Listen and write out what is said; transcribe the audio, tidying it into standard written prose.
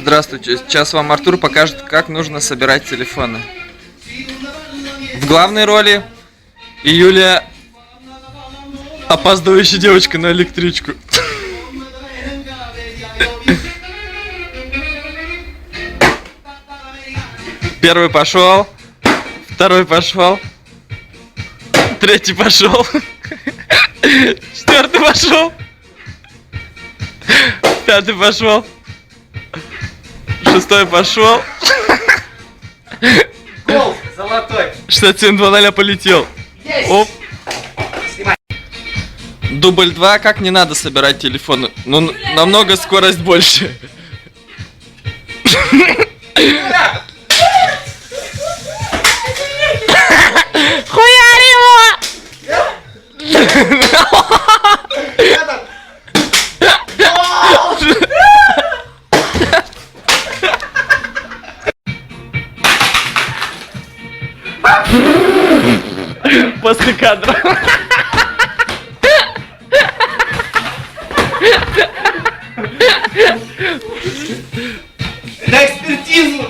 Здравствуйте, сейчас вам Артур покажет, как нужно собирать телефоны. В главной роли Юлия, опаздывающая девочка на электричку. Первый пошел, второй пошел, третий пошел, четвертый пошел, пятый пошел, шестой пошел. Гол золотой. 67-2-0 полетел. Есть. Оп. Дубль 2, как не надо собирать телефоны. Ну, намного скорость больше. Хуярь его! После кадра. На экспертизу.